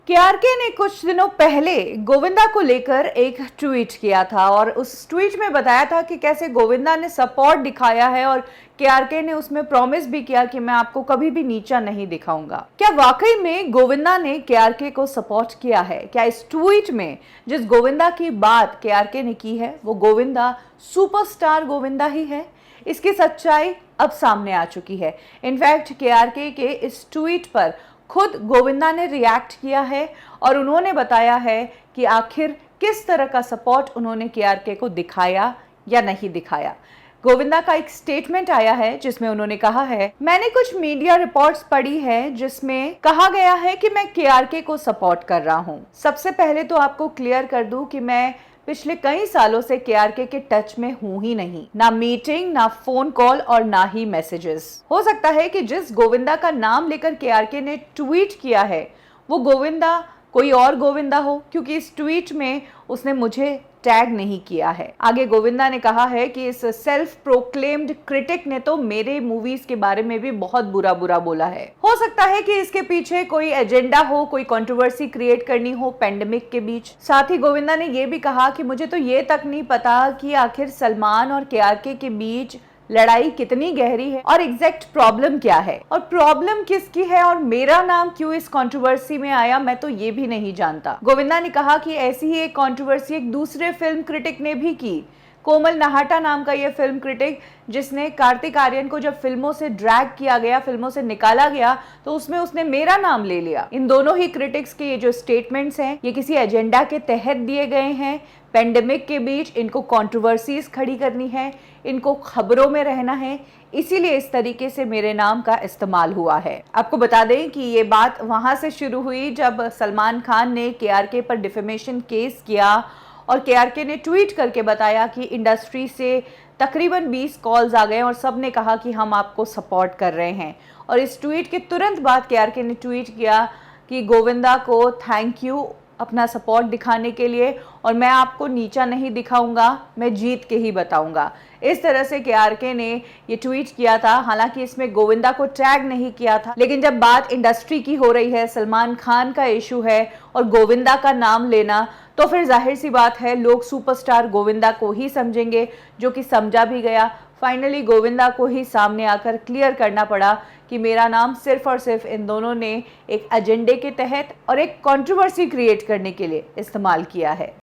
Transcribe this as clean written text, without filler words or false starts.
केआरके ने कुछ दिनों पहले गोविंदा को लेकर एक ट्वीट किया था और उस ट्वीट में बताया था कि कैसे गोविंदा ने सपोर्ट दिखाया है और केआरके ने उसमें प्रॉमिस भी किया कि मैं आपको कभी भी नीचा नहीं दिखाऊंगा। क्या वाकई में गोविंदा ने केआरके को सपोर्ट किया है? क्या इस ट्वीट में जिस गोविंदा की बात केआरके ने की है वो गोविंदा सुपरस्टार गोविंदा ही है? इसकी सच्चाई अब सामने आ चुकी है। इनफैक्ट केआरके के इस ट्वीट पर खुद गोविंदा ने रिएक्ट किया है और उन्होंने बताया है कि आखिर किस तरह का सपोर्ट उन्होंने केआरके को दिखाया या नहीं दिखाया। गोविंदा का एक स्टेटमेंट आया है जिसमें उन्होंने कहा है, मैंने कुछ मीडिया रिपोर्ट्स पढ़ी है जिसमें कहा गया है कि मैं केआरके को सपोर्ट कर रहा हूं। सबसे पहले तो आपको क्लियर कर दूं कि मैं पिछले कई सालों से केआरके के टच में हूं ही नहीं, ना मीटिंग, ना फोन कॉल और ना ही मैसेजेस। हो सकता है कि जिस गोविंदा का नाम लेकर केआरके ने ट्वीट किया है वो गोविंदा कोई और गोविंदा हो, क्योंकि इस ट्वीट में उसने मुझे टैग नहीं किया है। आगे गोविंदा ने कहा है कि इस सेल्फ प्रोक्लेम्ड क्रिटिक ने तो मेरे मूवीज के बारे में भी बहुत बुरा बुरा बोला है। हो सकता है कि इसके पीछे कोई एजेंडा हो, कोई कंट्रोवर्सी क्रिएट करनी हो पेंडेमिक के बीच। साथ ही गोविंदा ने यह भी कहा कि मुझे तो ये तक नहीं पता कि आखिर सलमान और केआरके के बीच लड़ाई कितनी गहरी है और एग्जैक्ट प्रॉब्लम क्या है और प्रॉब्लम किसकी है और मेरा नाम क्यों इस कंट्रोवर्सी में आया, मैं तो ये भी नहीं जानता। गोविंदा ने कहा कि ऐसी ही एक कंट्रोवर्सी एक दूसरे फिल्म क्रिटिक ने भी की। कोमल नहाटा नाम का ये फिल्म क्रिटिक, जिसने कार्तिक आर्यन को जब फिल्मों से ड्रैग किया गया, फिल्मों से निकाला गया, तो उसमें उसने मेरा नाम ले लिया। इन दोनों ही क्रिटिक्स के ये जो स्टेटमेंट्स हैं ये किसी एजेंडा के तहत दिए गए हैं। पेंडेमिक के बीच इनको कंट्रोवर्सीज खड़ी करनी है, इनको खबरों में रहना है, इसीलिए इस तरीके से मेरे नाम का इस्तेमाल हुआ है। आपको बता दें कि ये बात वहां से शुरू हुई जब सलमान खान ने केआरके पर डिफेमेशन केस किया और केआरके ने ट्वीट करके बताया कि इंडस्ट्री से तकरीबन 20 कॉल्स आ गए और सब ने कहा कि हम आपको सपोर्ट कर रहे हैं। और इस ट्वीट के तुरंत बाद केआरके ने ट्वीट किया कि गोविंदा को थैंक यू अपना सपोर्ट दिखाने के लिए, और मैं आपको नीचा नहीं दिखाऊंगा, मैं जीत के ही बताऊंगा। इस तरह से केआरके ने ये ट्वीट किया था। हालांकि इसमें गोविंदा को टैग नहीं किया था, लेकिन जब बात इंडस्ट्री की हो रही है, सलमान खान का इशू है और गोविंदा का नाम लेना, तो फिर जाहिर सी बात है लोग सुपरस्टार गोविंदा को ही समझेंगे, जो कि समझा भी गया। फाइनली गोविंदा को ही सामने आकर क्लियर करना पड़ा कि मेरा नाम सिर्फ और सिर्फ इन दोनों ने एक एजेंडे के तहत और एक कंट्रोवर्सी क्रिएट करने के लिए इस्तेमाल किया है।